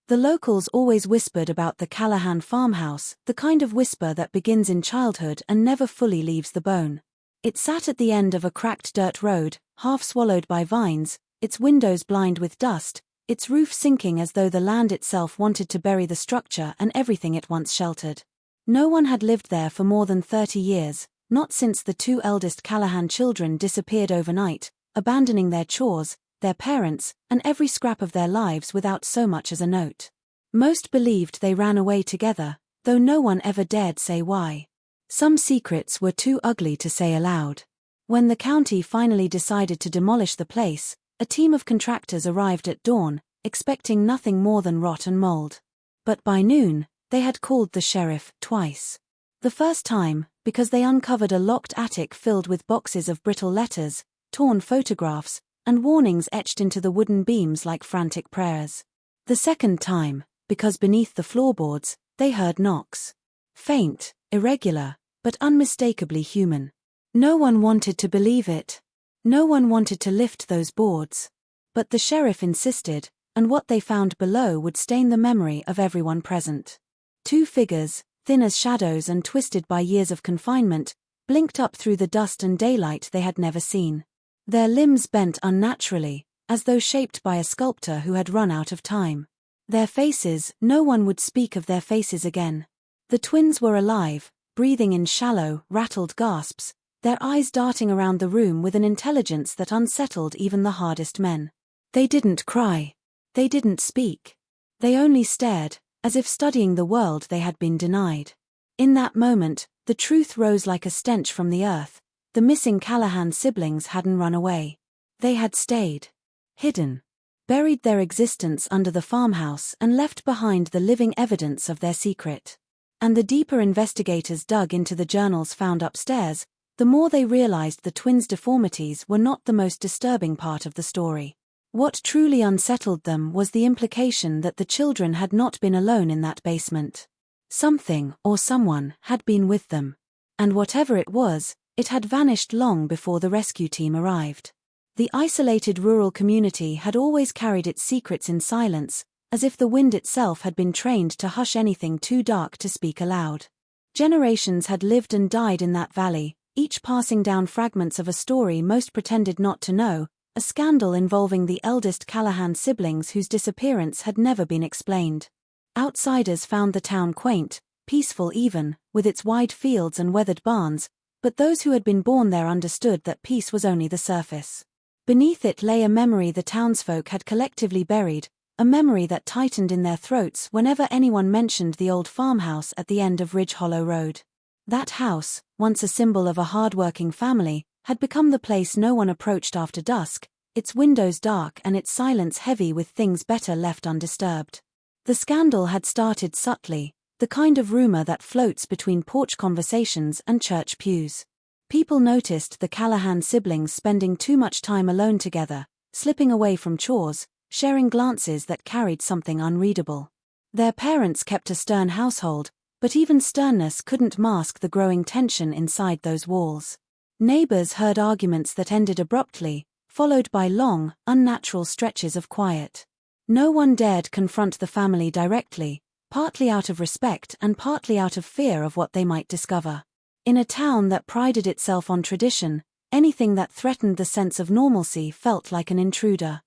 The locals always whispered about the Callahan farmhouse, the kind of whisper that begins in childhood and never fully leaves the bone. It sat at the end of a cracked dirt road, half swallowed by vines, its windows blind with dust, its roof sinking as though the land itself wanted to bury the structure and everything it once sheltered. No one had lived there for more than 30 years, not since the two eldest Callahan children disappeared overnight, abandoning their chores, their parents, and every scrap of their lives without so much as a note. Most believed they ran away together, though no one ever dared say why. Some secrets were too ugly to say aloud. When the county finally decided to demolish the place, a team of contractors arrived at dawn, expecting nothing more than rot and mold. But by noon, they had called the sheriff twice. The first time, because they uncovered a locked attic filled with boxes of brittle letters, torn photographs, and warnings etched into the wooden beams like frantic prayers. The second time, because beneath the floorboards, they heard knocks. Faint, irregular, but unmistakably human. No one wanted to believe it. No one wanted to lift those boards. But the sheriff insisted, and what they found below would stain the memory of everyone present. Two figures, thin as shadows and twisted by years of confinement, blinked up through the dust and daylight they had never seen. Their limbs bent unnaturally, as though shaped by a sculptor who had run out of time. Their faces, no one would speak of their faces again. The twins were alive, breathing in shallow, rattled gasps, their eyes darting around the room with an intelligence that unsettled even the hardest men. They didn't cry. They didn't speak. They only stared, as if studying the world they had been denied. In that moment, the truth rose like a stench from the earth. The missing Callahan siblings hadn't run away. They had stayed. Hidden. Buried their existence under the farmhouse and left behind the living evidence of their secret. And the deeper investigators dug into the journals found upstairs, the more they realized the twins' deformities were not the most disturbing part of the story. What truly unsettled them was the implication that the children had not been alone in that basement. Something, or someone, had been with them. And whatever it was, it had vanished long before the rescue team arrived. The isolated rural community had always carried its secrets in silence, as if the wind itself had been trained to hush anything too dark to speak aloud. Generations had lived and died in that valley, each passing down fragments of a story most pretended not to know, a scandal involving the eldest Callahan siblings whose disappearance had never been explained. Outsiders found the town quaint, peaceful even, with its wide fields and weathered barns, but those who had been born there understood that peace was only the surface. Beneath it lay a memory the townsfolk had collectively buried, a memory that tightened in their throats whenever anyone mentioned the old farmhouse at the end of Ridge Hollow Road. That house, once a symbol of a hard-working family, had become the place no one approached after dusk, its windows dark and its silence heavy with things better left undisturbed. The scandal had started subtly, the kind of rumor that floats between porch conversations and church pews. People noticed the Callahan siblings spending too much time alone together, slipping away from chores, sharing glances that carried something unreadable. Their parents kept a stern household, but even sternness couldn't mask the growing tension inside those walls. Neighbors heard arguments that ended abruptly, followed by long, unnatural stretches of quiet. No one dared confront the family directly, partly out of respect and partly out of fear of what they might discover. In a town that prided itself on tradition, anything that threatened the sense of normalcy felt like an intruder.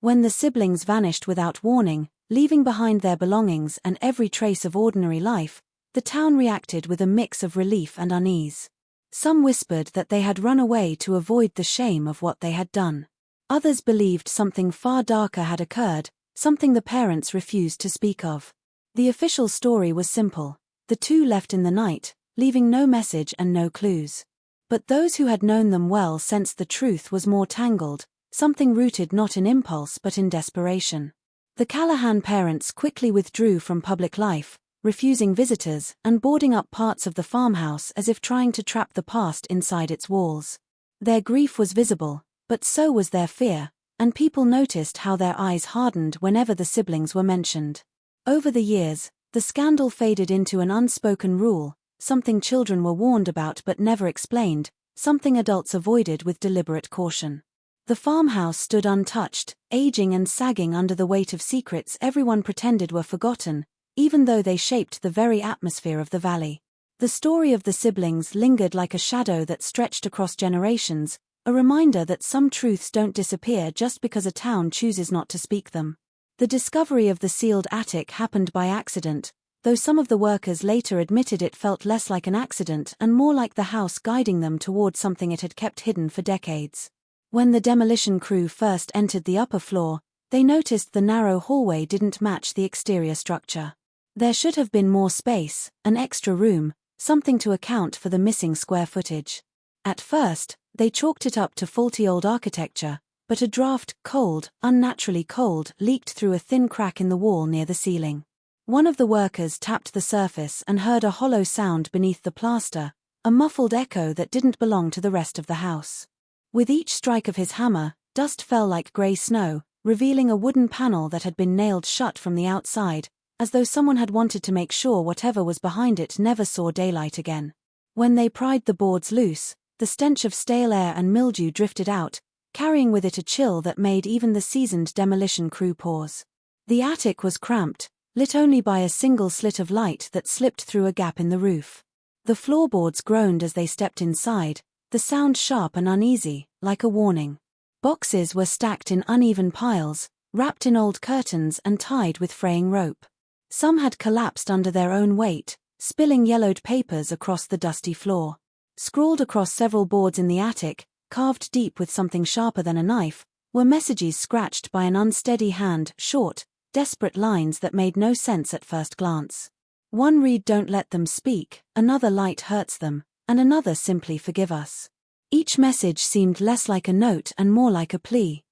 When the siblings vanished without warning, leaving behind their belongings and every trace of ordinary life, the town reacted with a mix of relief and unease. Some whispered that they had run away to avoid the shame of what they had done. Others believed something far darker had occurred, something the parents refused to speak of. The official story was simple: the two left in the night, leaving no message and no clues. But those who had known them well sensed the truth was more tangled, something rooted not in impulse but in desperation. The Callahan parents quickly withdrew from public life, refusing visitors and boarding up parts of the farmhouse as if trying to trap the past inside its walls. Their grief was visible, but so was their fear, and people noticed how their eyes hardened whenever the siblings were mentioned. Over the years, the scandal faded into an unspoken rule, something children were warned about but never explained, something adults avoided with deliberate caution. The farmhouse stood untouched, aging and sagging under the weight of secrets everyone pretended were forgotten, even though they shaped the very atmosphere of the valley. The story of the siblings lingered like a shadow that stretched across generations, a reminder that some truths don't disappear just because a town chooses not to speak them. The discovery of the sealed attic happened by accident, though some of the workers later admitted it felt less like an accident and more like the house guiding them toward something it had kept hidden for decades. When the demolition crew first entered the upper floor, they noticed the narrow hallway didn't match the exterior structure. There should have been more space, an extra room, something to account for the missing square footage. At first, they chalked it up to faulty old architecture, but a draft, cold, unnaturally cold, leaked through a thin crack in the wall near the ceiling. One of the workers tapped the surface and heard a hollow sound beneath the plaster, a muffled echo that didn't belong to the rest of the house. With each strike of his hammer, dust fell like grey snow, revealing a wooden panel that had been nailed shut from the outside, as though someone had wanted to make sure whatever was behind it never saw daylight again. When they pried the boards loose, the stench of stale air and mildew drifted out, carrying with it a chill that made even the seasoned demolition crew pause. The attic was cramped, lit only by a single slit of light that slipped through a gap in the roof. The floorboards groaned as they stepped inside, the sound sharp and uneasy, like a warning. Boxes were stacked in uneven piles, wrapped in old curtains and tied with fraying rope. Some had collapsed under their own weight, spilling yellowed papers across the dusty floor. Scrawled across several boards in the attic, carved deep with something sharper than a knife, were messages scratched by an unsteady hand, short, desperate lines that made no sense at first glance. One read "Don't let them speak," another "Light hurts them," and another simply "Forgive us." Each message seemed less like a note and more like a plea.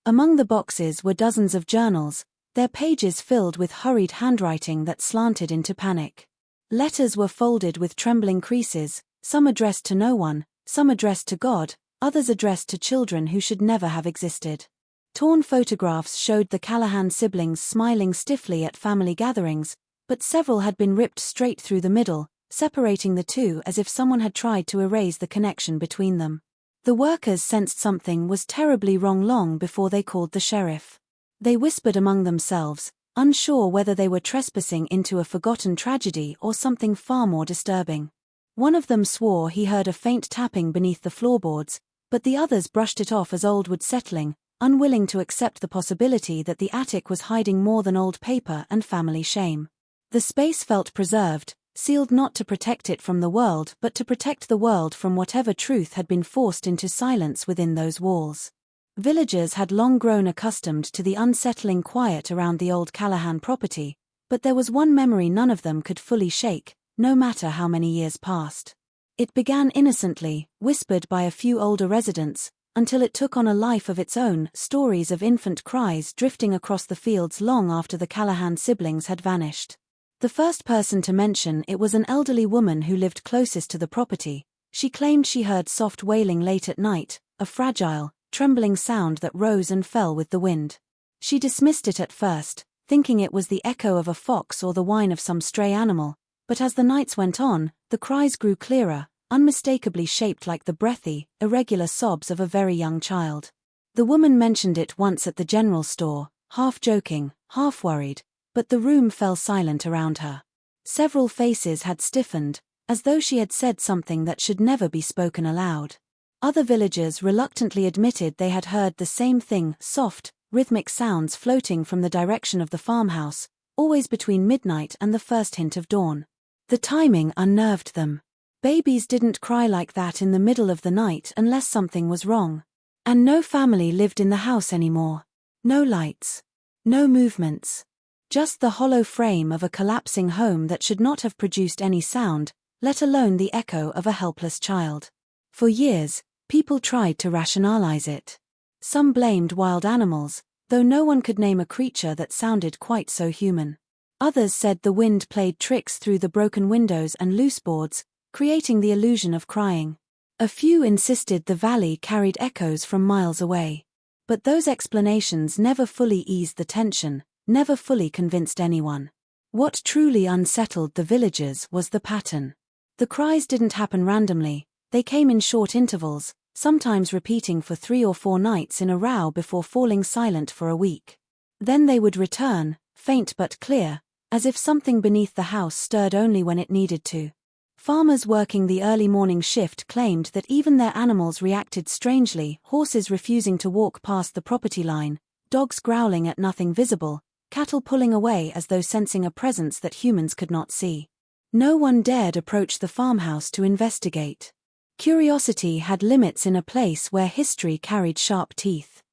Among the boxes were dozens of journals, their pages filled with hurried handwriting that slanted into panic. Letters were folded with trembling creases, some addressed to no one, some addressed to God, others addressed to children who should never have existed. Torn photographs showed the Callahan siblings smiling stiffly at family gatherings, but several had been ripped straight through the middle, separating the two as if someone had tried to erase the connection between them. The workers sensed something was terribly wrong long before they called the sheriff. They whispered among themselves, unsure whether they were trespassing into a forgotten tragedy or something far more disturbing. One of them swore he heard a faint tapping beneath the floorboards, but the others brushed it off as old wood settling, unwilling to accept the possibility that the attic was hiding more than old paper and family shame. The space felt preserved, sealed not to protect it from the world but to protect the world from whatever truth had been forced into silence within those walls. Villagers had long grown accustomed to the unsettling quiet around the old Callahan property, but there was one memory none of them could fully shake, no matter how many years passed. It began innocently, whispered by a few older residents, until it took on a life of its own, stories of infant cries drifting across the fields long after the Callahan siblings had vanished. The first person to mention it was an elderly woman who lived closest to the property. She claimed she heard soft wailing late at night, a fragile, trembling sound that rose and fell with the wind. She dismissed it at first, thinking it was the echo of a fox or the whine of some stray animal, but as the nights went on, the cries grew clearer, unmistakably shaped like the breathy, irregular sobs of a very young child. The woman mentioned it once at the general store, half joking, half worried, but the room fell silent around her. Several faces had stiffened, as though she had said something that should never be spoken aloud. Other villagers reluctantly admitted they had heard the same thing, soft, rhythmic sounds floating from the direction of the farmhouse, always between midnight and the first hint of dawn. The timing unnerved them. Babies didn't cry like that in the middle of the night unless something was wrong. And no family lived in the house anymore. No lights. No movements. Just the hollow frame of a collapsing home that should not have produced any sound, let alone the echo of a helpless child. For years, people tried to rationalize it. Some blamed wild animals, though no one could name a creature that sounded quite so human. Others said the wind played tricks through the broken windows and loose boards, creating the illusion of crying. A few insisted the valley carried echoes from miles away. But those explanations never fully eased the tension, never fully convinced anyone. What truly unsettled the villagers was the pattern. The cries didn't happen randomly, they came in short intervals, sometimes repeating for 3 or 4 nights in a row before falling silent for a week. Then they would return, faint but clear, as if something beneath the house stirred only when it needed to. Farmers working the early morning shift claimed that even their animals reacted strangely, horses refusing to walk past the property line, dogs growling at nothing visible, cattle pulling away as though sensing a presence that humans could not see. No one dared approach the farmhouse to investigate. Curiosity had limits in a place where history carried sharp teeth.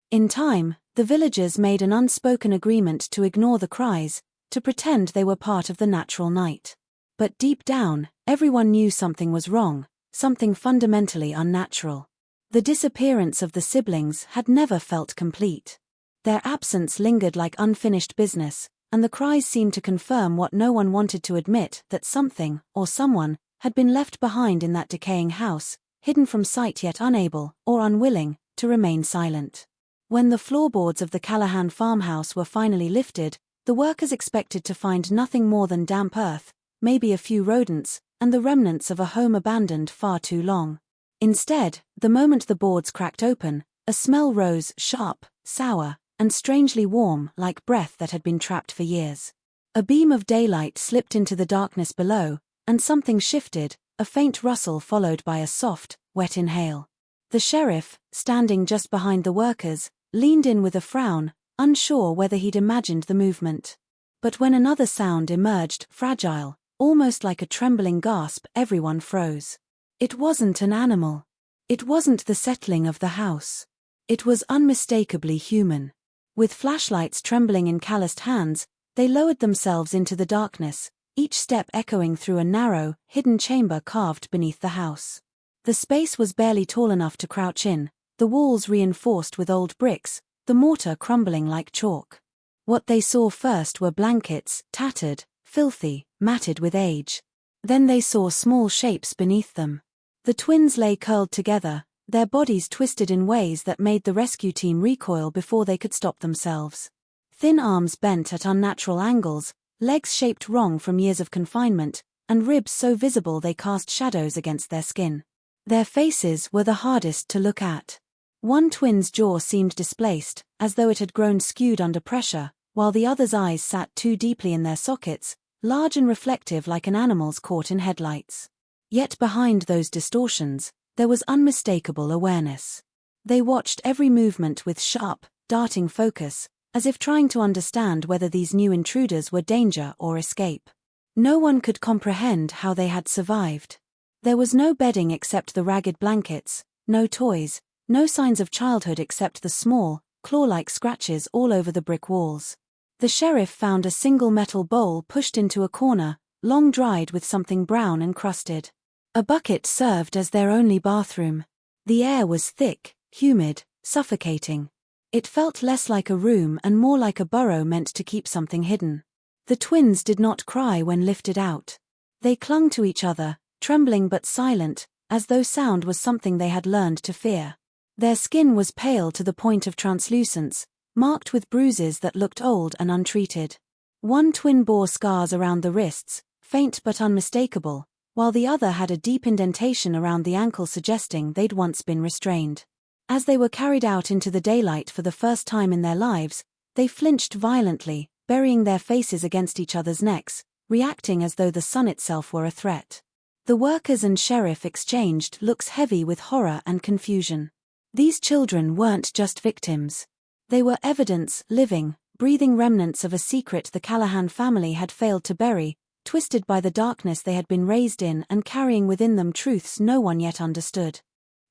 In time, the villagers made an unspoken agreement to ignore the cries, to pretend they were part of the natural night. But deep down, everyone knew something was wrong, something fundamentally unnatural. The disappearance of the siblings had never felt complete. Their absence lingered like unfinished business, and the cries seemed to confirm what no one wanted to admit, that something, or someone, had been left behind in that decaying house, hidden from sight yet unable, or unwilling, to remain silent. When the floorboards of the Callahan farmhouse were finally lifted, the workers expected to find nothing more than damp earth, maybe a few rodents, and the remnants of a home abandoned far too long. Instead, the moment the boards cracked open, a smell rose, sharp, sour, and strangely warm, like breath that had been trapped for years. A beam of daylight slipped into the darkness below, and something shifted, a faint rustle followed by a soft, wet inhale. The sheriff, standing just behind the workers, leaned in with a frown, unsure whether he'd imagined the movement. But when another sound emerged, fragile, almost like a trembling gasp, everyone froze. It wasn't an animal. It wasn't the settling of the house. It was unmistakably human. With flashlights trembling in calloused hands, they lowered themselves into the darkness, each step echoing through a narrow, hidden chamber carved beneath the house. The space was barely tall enough to crouch in, the walls reinforced with old bricks, the mortar crumbling like chalk. What they saw first were blankets, tattered, filthy, matted with age. Then they saw small shapes beneath them. The twins lay curled together, their bodies twisted in ways that made the rescue team recoil before they could stop themselves. Thin arms bent at unnatural angles, legs shaped wrong from years of confinement, and ribs so visible they cast shadows against their skin. Their faces were the hardest to look at. One twin's jaw seemed displaced, as though it had grown skewed under pressure, while the other's eyes sat too deeply in their sockets, large and reflective like an animal's caught in headlights. Yet behind those distortions, there was unmistakable awareness. They watched every movement with sharp, darting focus, as if trying to understand whether these new intruders were danger or escape. No one could comprehend how they had survived. There was no bedding except the ragged blankets, no toys, no signs of childhood except the small, claw-like scratches all over the brick walls. The sheriff found a single metal bowl pushed into a corner, long dried with something brown encrusted. A bucket served as their only bathroom. The air was thick, humid, suffocating. It felt less like a room and more like a burrow meant to keep something hidden. The twins did not cry when lifted out. They clung to each other, trembling but silent, as though sound was something they had learned to fear. Their skin was pale to the point of translucence, marked with bruises that looked old and untreated. One twin bore scars around the wrists, faint but unmistakable, while the other had a deep indentation around the ankle suggesting they'd once been restrained. As they were carried out into the daylight for the first time in their lives, they flinched violently, burying their faces against each other's necks, reacting as though the sun itself were a threat. The workers and sheriff exchanged looks heavy with horror and confusion. These children weren't just victims. They were evidence, living, breathing remnants of a secret the Callahan family had failed to bury, twisted by the darkness they had been raised in and carrying within them truths no one yet understood.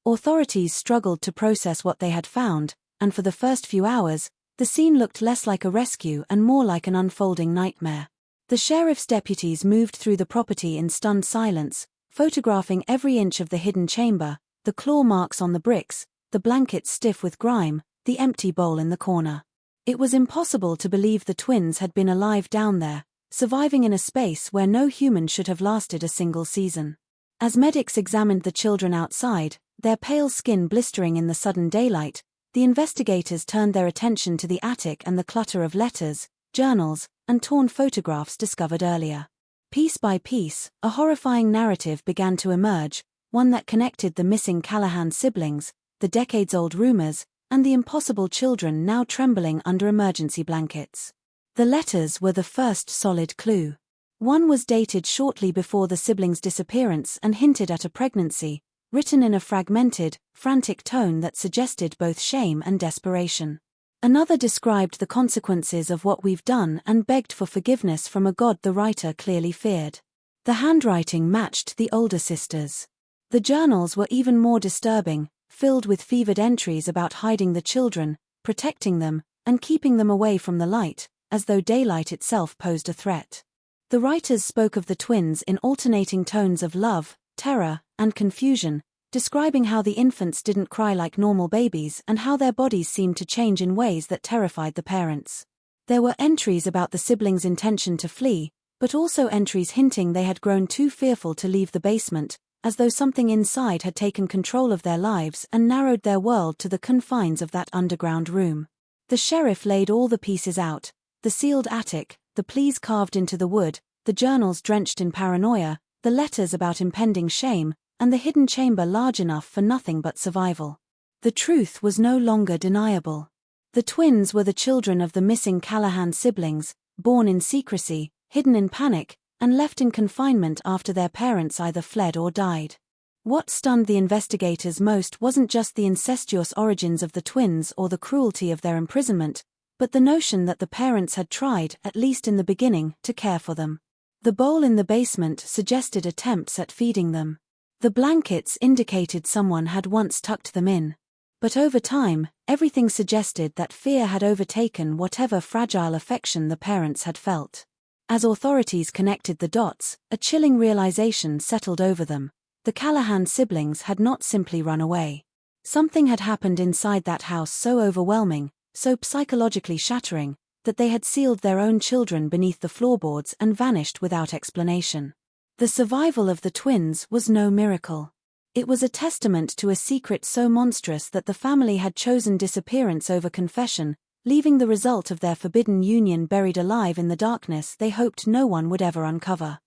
Authorities struggled to process what they had found, and for the first few hours, the scene looked less like a rescue and more like an unfolding nightmare. The sheriff's deputies moved through the property in stunned silence, photographing every inch of the hidden chamber, the claw marks on the bricks, the blankets stiff with grime, the empty bowl in the corner. It was impossible to believe the twins had been alive down there, surviving in a space where no human should have lasted a single season. As medics examined the children outside, their pale skin blistering in the sudden daylight, the investigators turned their attention to the attic and the clutter of letters, journals, and torn photographs discovered earlier. Piece by piece, a horrifying narrative began to emerge, one that connected the missing Callahan siblings, the decades-old rumors, and the impossible children now trembling under emergency blankets. The letters were the first solid clue. One was dated shortly before the siblings' disappearance and hinted at a pregnancy, written in a fragmented, frantic tone that suggested both shame and desperation. Another described the consequences of what we've done and begged for forgiveness from a God the writer clearly feared. The handwriting matched the older sisters'. The journals were even more disturbing, filled with fevered entries about hiding the children, protecting them, and keeping them away from the light, as though daylight itself posed a threat. The writers spoke of the twins in alternating tones of love, terror, and confusion, describing how the infants didn't cry like normal babies and how their bodies seemed to change in ways that terrified the parents. There were entries about the siblings' intention to flee, but also entries hinting they had grown too fearful to leave the basement, as though something inside had taken control of their lives and narrowed their world to the confines of that underground room. The sheriff laid all the pieces out: the sealed attic, the pleas carved into the wood, the journals drenched in paranoia, the letters about impending shame, and the hidden chamber large enough for nothing but survival. The truth was no longer deniable. The twins were the children of the missing Callahan siblings, born in secrecy, hidden in panic, and left in confinement after their parents either fled or died. What stunned the investigators most wasn't just the incestuous origins of the twins or the cruelty of their imprisonment, but the notion that the parents had tried, at least in the beginning, to care for them. The bowl in the basement suggested attempts at feeding them. The blankets indicated someone had once tucked them in. But over time, everything suggested that fear had overtaken whatever fragile affection the parents had felt. As authorities connected the dots, a chilling realization settled over them. The Callahan siblings had not simply run away. Something had happened inside that house so overwhelming, so psychologically shattering, that they had sealed their own children beneath the floorboards and vanished without explanation. The survival of the twins was no miracle. It was a testament to a secret so monstrous that the family had chosen disappearance over confession, leaving the result of their forbidden union buried alive in the darkness they hoped no one would ever uncover.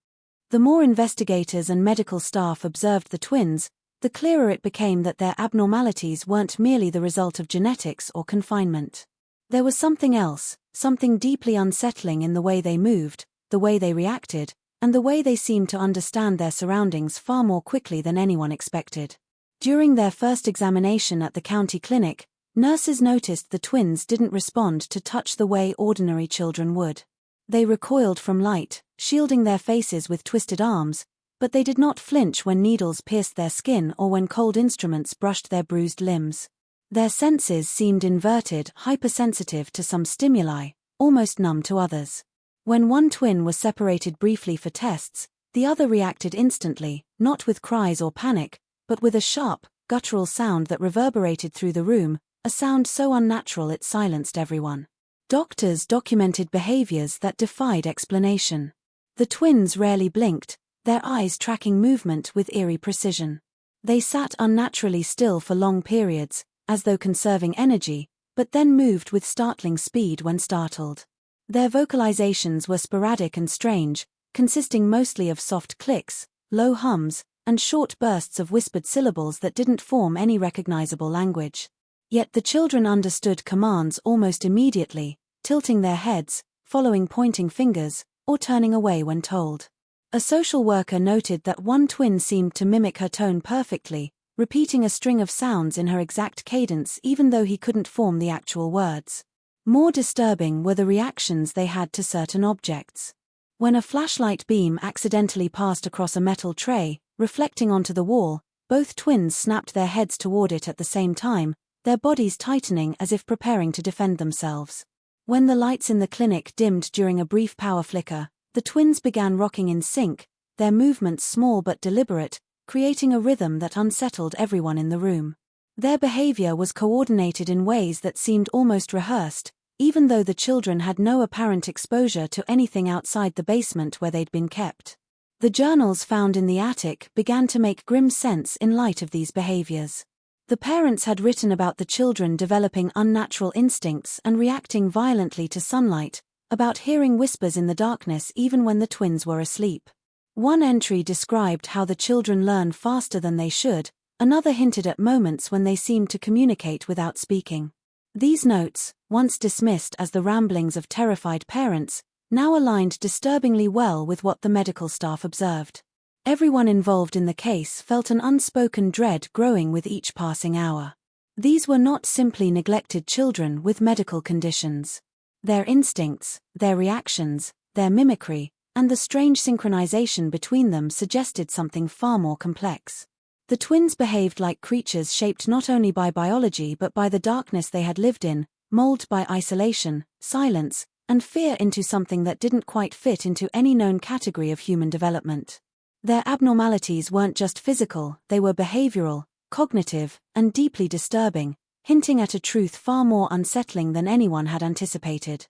The more investigators and medical staff observed the twins, the clearer it became that their abnormalities weren't merely the result of genetics or confinement. There was something else, something deeply unsettling in the way they moved, the way they reacted, and the way they seemed to understand their surroundings far more quickly than anyone expected. During their first examination at the county clinic, nurses noticed the twins didn't respond to touch the way ordinary children would. They recoiled from light, shielding their faces with twisted arms, but they did not flinch when needles pierced their skin or when cold instruments brushed their bruised limbs. Their senses seemed inverted, hypersensitive to some stimuli, almost numb to others. When one twin was separated briefly for tests, the other reacted instantly, not with cries or panic, but with a sharp, guttural sound that reverberated through the room, a sound so unnatural it silenced everyone. Doctors documented behaviors that defied explanation. The twins rarely blinked, their eyes tracking movement with eerie precision. They sat unnaturally still for long periods, as though conserving energy, but then moved with startling speed when startled. Their vocalizations were sporadic and strange, consisting mostly of soft clicks, low hums, and short bursts of whispered syllables that didn't form any recognizable language. Yet the children understood commands almost immediately, tilting their heads, following pointing fingers, or turning away when told. A social worker noted that one twin seemed to mimic her tone perfectly, repeating a string of sounds in her exact cadence even though he couldn't form the actual words. More disturbing were the reactions they had to certain objects. When a flashlight beam accidentally passed across a metal tray, reflecting onto the wall, both twins snapped their heads toward it at the same time, their bodies tightening as if preparing to defend themselves. When the lights in the clinic dimmed during a brief power flicker, the twins began rocking in sync, their movements small but deliberate, creating a rhythm that unsettled everyone in the room. Their behavior was coordinated in ways that seemed almost rehearsed, even though the children had no apparent exposure to anything outside the basement where they'd been kept. The journals found in the attic began to make grim sense in light of these behaviors. The parents had written about the children developing unnatural instincts and reacting violently to sunlight, about hearing whispers in the darkness even when the twins were asleep. One entry described how the children learn faster than they should, another hinted at moments when they seemed to communicate without speaking. These notes, once dismissed as the ramblings of terrified parents, now aligned disturbingly well with what the medical staff observed. Everyone involved in the case felt an unspoken dread growing with each passing hour. These were not simply neglected children with medical conditions. Their instincts, their reactions, their mimicry, and the strange synchronization between them suggested something far more complex. The twins behaved like creatures shaped not only by biology but by the darkness they had lived in, molded by isolation, silence, and fear into something that didn't quite fit into any known category of human development. Their abnormalities weren't just physical, they were behavioral, cognitive, and deeply disturbing, hinting at a truth far more unsettling than anyone had anticipated.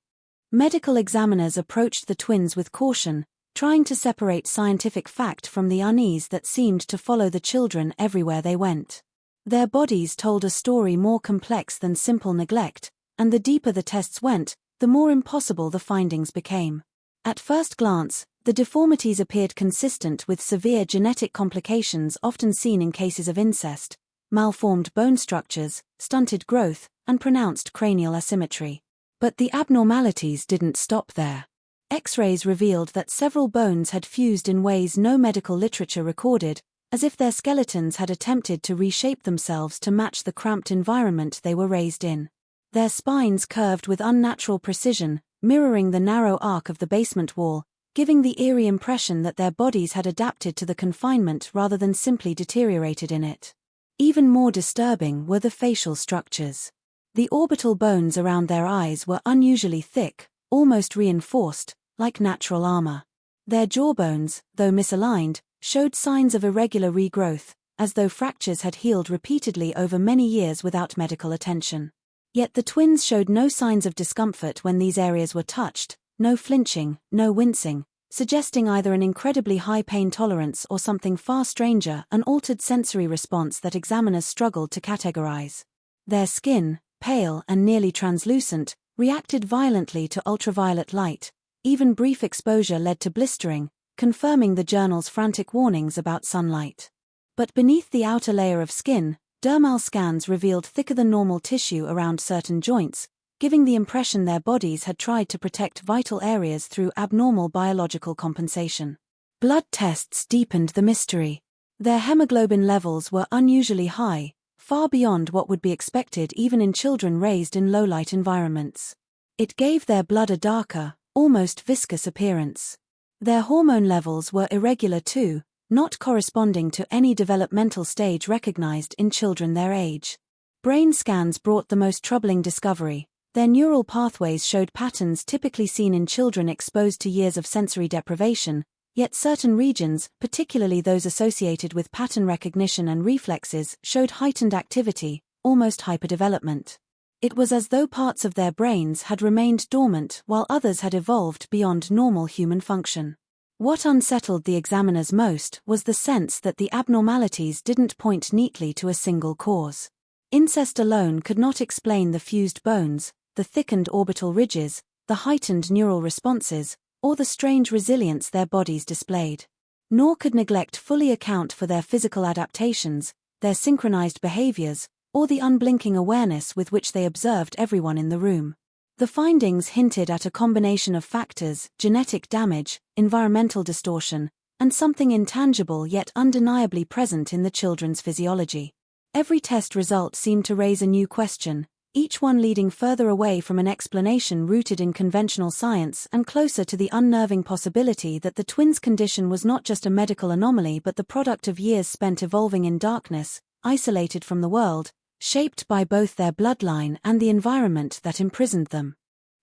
Medical examiners approached the twins with caution, trying to separate scientific fact from the unease that seemed to follow the children everywhere they went. Their bodies told a story more complex than simple neglect, and the deeper the tests went, the more impossible the findings became. At first glance, the deformities appeared consistent with severe genetic complications often seen in cases of incest, malformed bone structures, stunted growth, and pronounced cranial asymmetry. But the abnormalities didn't stop there. X-rays revealed that several bones had fused in ways no medical literature recorded, as if their skeletons had attempted to reshape themselves to match the cramped environment they were raised in. Their spines curved with unnatural precision, mirroring the narrow arc of the basement wall, giving the eerie impression that their bodies had adapted to the confinement rather than simply deteriorated in it. Even more disturbing were the facial structures. The orbital bones around their eyes were unusually thick, almost reinforced, like natural armor. Their jawbones, though misaligned, showed signs of irregular regrowth, as though fractures had healed repeatedly over many years without medical attention. Yet the twins showed no signs of discomfort when these areas were touched, no flinching, no wincing, suggesting either an incredibly high pain tolerance or something far stranger, an altered sensory response that examiners struggled to categorize. Their skin, pale and nearly translucent, reacted violently to ultraviolet light. Even brief exposure led to blistering, confirming the journal's frantic warnings about sunlight. But beneath the outer layer of skin, dermal scans revealed thicker than normal tissue around certain joints, giving the impression their bodies had tried to protect vital areas through abnormal biological compensation. Blood tests deepened the mystery. Their hemoglobin levels were unusually high, far beyond what would be expected even in children raised in low-light environments. It gave their blood a darker, almost viscous appearance. Their hormone levels were irregular too, not corresponding to any developmental stage recognized in children their age. Brain scans brought the most troubling discovery. Their neural pathways showed patterns typically seen in children exposed to years of sensory deprivation, yet certain regions, particularly those associated with pattern recognition and reflexes, showed heightened activity, almost hyperdevelopment. It was as though parts of their brains had remained dormant while others had evolved beyond normal human function. What unsettled the examiners most was the sense that the abnormalities didn't point neatly to a single cause. Incest alone could not explain the fused bones, the thickened orbital ridges, the heightened neural responses, or the strange resilience their bodies displayed. Nor could neglect fully account for their physical adaptations, their synchronized behaviors, or the unblinking awareness with which they observed everyone in the room. The findings hinted at a combination of factors: genetic damage, environmental distortion, and something intangible yet undeniably present in the children's physiology. Every test result seemed to raise a new question, each one leading further away from an explanation rooted in conventional science and closer to the unnerving possibility that the twins' condition was not just a medical anomaly but the product of years spent evolving in darkness, isolated from the world, shaped by both their bloodline and the environment that imprisoned them.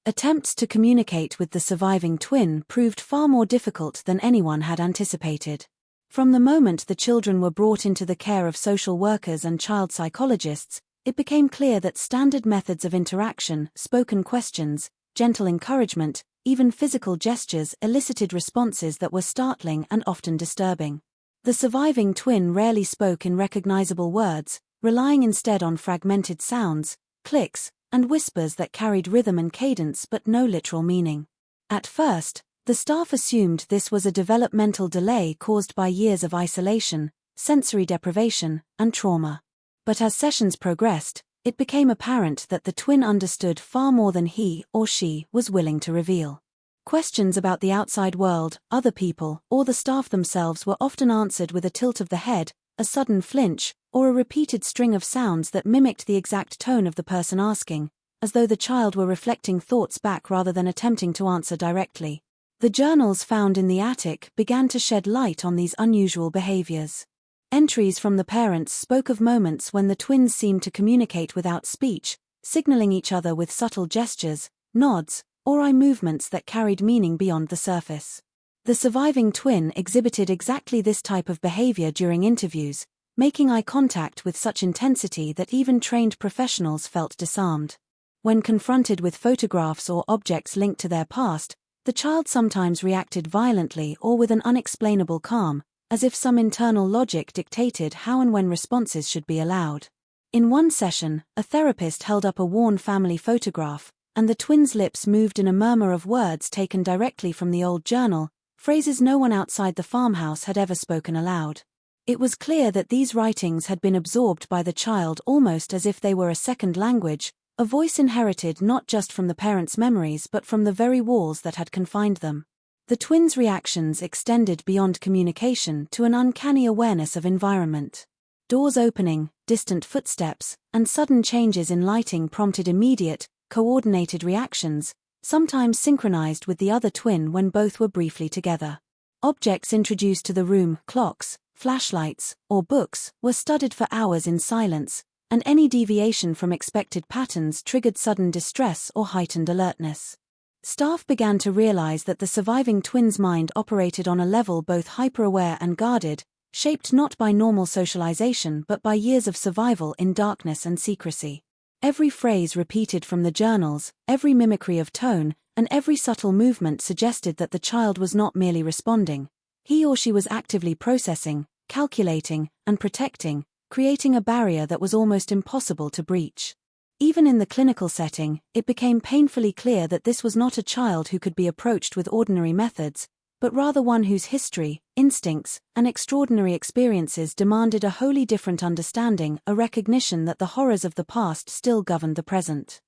Attempts to communicate with the surviving twin proved far more difficult than anyone had anticipated. From the moment the children were brought into the care of social workers and child psychologists, it became clear that standard methods of interaction, spoken questions, gentle encouragement, even physical gestures elicited responses that were startling and often disturbing. The surviving twin rarely spoke in recognizable words, relying instead on fragmented sounds, clicks, and whispers that carried rhythm and cadence but no literal meaning. At first, the The staff assumed this was a developmental delay caused by years of isolation, sensory deprivation, and trauma. But as sessions progressed, it became apparent that the twin understood far more than he or she was willing to reveal. Questions about the outside world, other people, or the staff themselves were often answered with a tilt of the head, a sudden flinch, or a repeated string of sounds that mimicked the exact tone of the person asking, as though the child were reflecting thoughts back rather than attempting to answer directly. The journals found in the attic began to shed light on these unusual behaviors. Entries from the parents spoke of moments when the twins seemed to communicate without speech, signaling each other with subtle gestures, nods, or eye movements that carried meaning beyond the surface. The surviving twin exhibited exactly this type of behavior during interviews, making eye contact with such intensity that even trained professionals felt disarmed. When confronted with photographs or objects linked to their past, the child sometimes reacted violently or with an unexplainable calm, as if some internal logic dictated how and when responses should be allowed. In one session, a therapist held up a worn family photograph, and the twins' lips moved in a murmur of words taken directly from the old journal, phrases no one outside the farmhouse had ever spoken aloud. It was clear that these writings had been absorbed by the child almost as if they were a second language, a voice inherited not just from the parents' memories but from the very walls that had confined them. The twins' reactions extended beyond communication to an uncanny awareness of environment. Doors opening, distant footsteps, and sudden changes in lighting prompted immediate, coordinated reactions, sometimes synchronized with the other twin when both were briefly together. Objects introduced to the room, clocks, flashlights, or books, were studied for hours in silence, and any deviation from expected patterns triggered sudden distress or heightened alertness. Staff began to realize that the surviving twins' mind operated on a level both hyper-aware and guarded, shaped not by normal socialization but by years of survival in darkness and secrecy. Every phrase repeated from the journals, every mimicry of tone, and every subtle movement suggested that the child was not merely responding. He or she was actively processing, calculating, and protecting, creating a barrier that was almost impossible to breach. Even in the clinical setting, it became painfully clear that this was not a child who could be approached with ordinary methods, but rather one whose history, instincts, and extraordinary experiences demanded a wholly different understanding, a recognition that the horrors of the past still governed the present.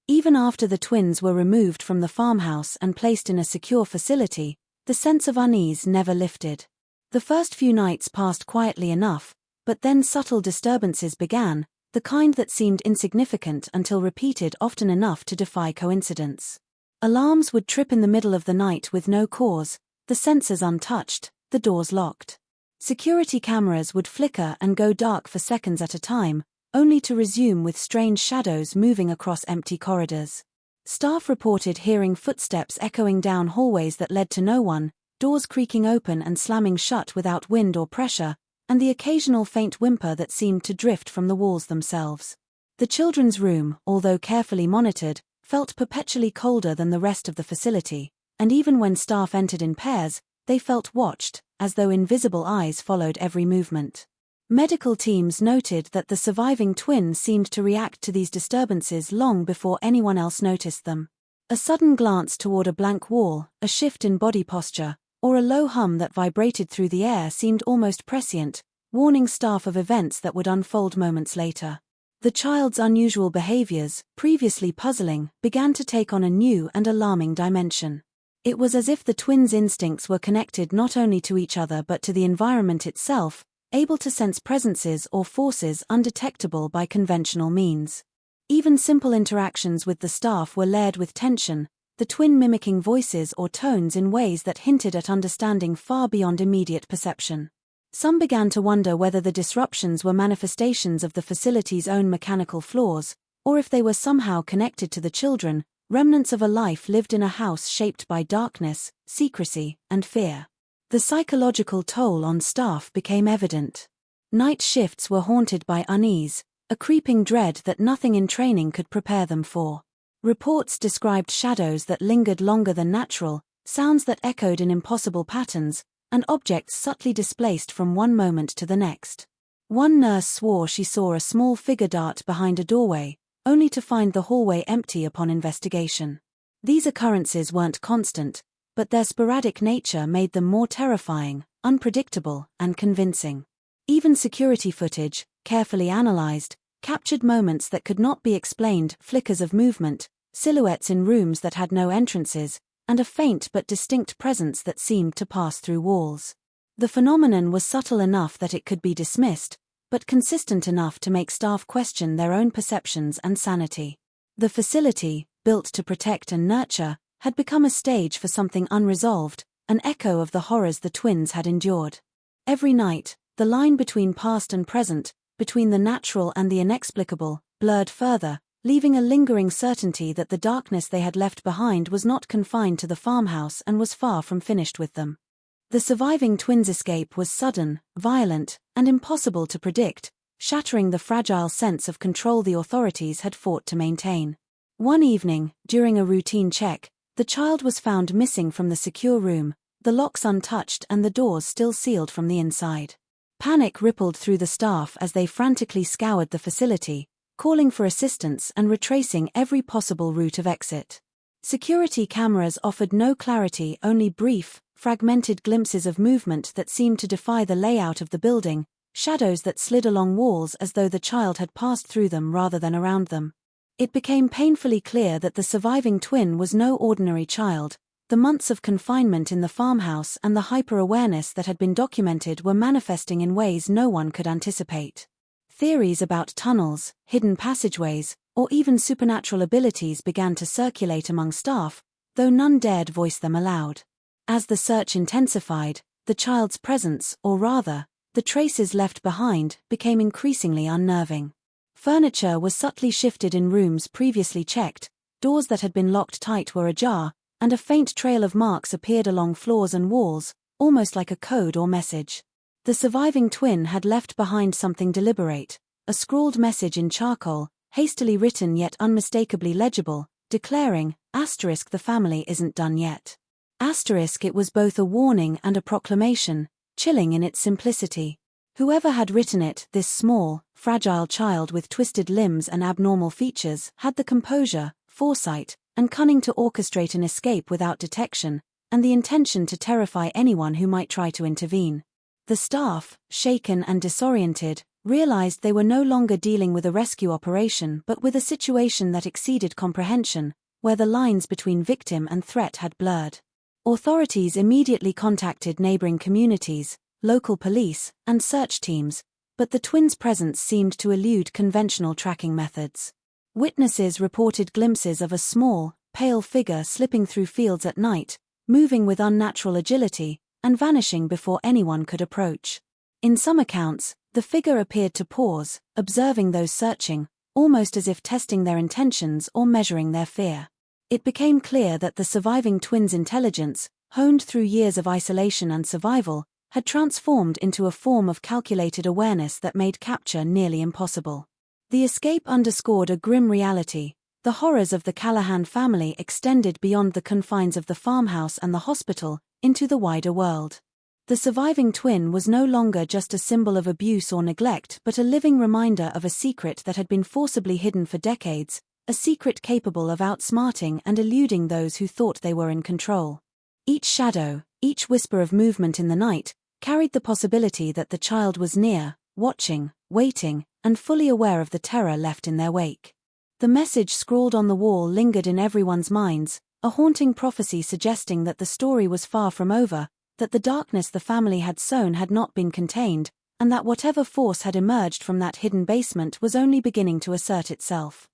Even after the twins were removed from the farmhouse and placed in a secure facility, the sense of unease never lifted. The first few nights passed quietly enough, but then subtle disturbances began, the kind that seemed insignificant until repeated often enough to defy coincidence. Alarms would trip in the middle of the night with no cause, the sensors untouched, the doors locked. Security cameras would flicker and go dark for seconds at a time, only to resume with strange shadows moving across empty corridors. Staff reported hearing footsteps echoing down hallways that led to no one, doors creaking open and slamming shut without wind or pressure, and the occasional faint whimper that seemed to drift from the walls themselves. The children's room, although carefully monitored, felt perpetually colder than the rest of the facility, and even when staff entered in pairs, they felt watched, as though invisible eyes followed every movement. Medical teams noted that the surviving twin seemed to react to these disturbances long before anyone else noticed them. A sudden glance toward a blank wall, a shift in body posture, or a low hum that vibrated through the air seemed almost prescient, warning staff of events that would unfold moments later. The child's unusual behaviors, previously puzzling, began to take on a new and alarming dimension. It was as if the twins' instincts were connected not only to each other but to the environment itself, able to sense presences or forces undetectable by conventional means. Even simple interactions with the staff were layered with tension, the twin mimicking voices or tones in ways that hinted at understanding far beyond immediate perception. Some began to wonder whether the disruptions were manifestations of the facility's own mechanical flaws, or if they were somehow connected to the children, remnants of a life lived in a house shaped by darkness, secrecy, and fear. The psychological toll on staff became evident. Night shifts were haunted by unease, a creeping dread that nothing in training could prepare them for. Reports described shadows that lingered longer than natural, sounds that echoed in impossible patterns, and objects subtly displaced from one moment to the next. One nurse swore she saw a small figure dart behind a doorway, only to find the hallway empty upon investigation. These occurrences weren't constant, but their sporadic nature made them more terrifying, unpredictable, and convincing. Even security footage, carefully analyzed, captured moments that could not be explained: flickers of movement, silhouettes in rooms that had no entrances, and a faint but distinct presence that seemed to pass through walls. The phenomenon was subtle enough that it could be dismissed, but consistent enough to make staff question their own perceptions and sanity. The facility, built to protect and nurture, had become a stage for something unresolved, an echo of the horrors the twins had endured. Every night, the line between past and present, between the natural and the inexplicable, blurred further, leaving a lingering certainty that the darkness they had left behind was not confined to the farmhouse and was far from finished with them. The surviving twins' escape was sudden, violent, and impossible to predict, shattering the fragile sense of control the authorities had fought to maintain. One evening, during a routine check, the child was found missing from the secure room, the locks untouched and the doors still sealed from the inside. Panic rippled through the staff as they frantically scoured the facility, calling for assistance and retracing every possible route of exit. Security cameras offered no clarity, only brief, fragmented glimpses of movement that seemed to defy the layout of the building, shadows that slid along walls as though the child had passed through them rather than around them. It became painfully clear that the surviving twin was no ordinary child. The months of confinement in the farmhouse and the hyper-awareness that had been documented were manifesting in ways no one could anticipate. Theories about tunnels, hidden passageways, or even supernatural abilities began to circulate among staff, though none dared voice them aloud. As the search intensified, the child's presence, or rather, the traces left behind, became increasingly unnerving. Furniture was subtly shifted in rooms previously checked, doors that had been locked tight were ajar, and a faint trail of marks appeared along floors and walls, almost like a code or message. The surviving twin had left behind something deliberate, a scrawled message in charcoal, hastily written yet unmistakably legible, declaring, *, the family isn't done yet. It was both a warning and a proclamation, chilling in its simplicity. Whoever had written it, this small, fragile child with twisted limbs and abnormal features, had the composure, foresight, and cunning to orchestrate an escape without detection, and the intention to terrify anyone who might try to intervene. The staff, shaken and disoriented, realized they were no longer dealing with a rescue operation but with a situation that exceeded comprehension, where the lines between victim and threat had blurred. Authorities immediately contacted neighboring communities, local police, and search teams, but the twins' presence seemed to elude conventional tracking methods. Witnesses reported glimpses of a small, pale figure slipping through fields at night, moving with unnatural agility, and vanishing before anyone could approach. In some accounts, the figure appeared to pause, observing those searching, almost as if testing their intentions or measuring their fear. It became clear that the surviving twins' intelligence, honed through years of isolation and survival, had transformed into a form of calculated awareness that made capture nearly impossible. The escape underscored a grim reality. The horrors of the Callahan family extended beyond the confines of the farmhouse and the hospital, into the wider world. The surviving twin was no longer just a symbol of abuse or neglect but a living reminder of a secret that had been forcibly hidden for decades, a secret capable of outsmarting and eluding those who thought they were in control. Each shadow, each whisper of movement in the night, carried the possibility that the child was near, watching, waiting, and fully aware of the terror left in their wake. The message scrawled on the wall lingered in everyone's minds, a haunting prophecy suggesting that the story was far from over, that the darkness the family had sown had not been contained, and that whatever force had emerged from that hidden basement was only beginning to assert itself.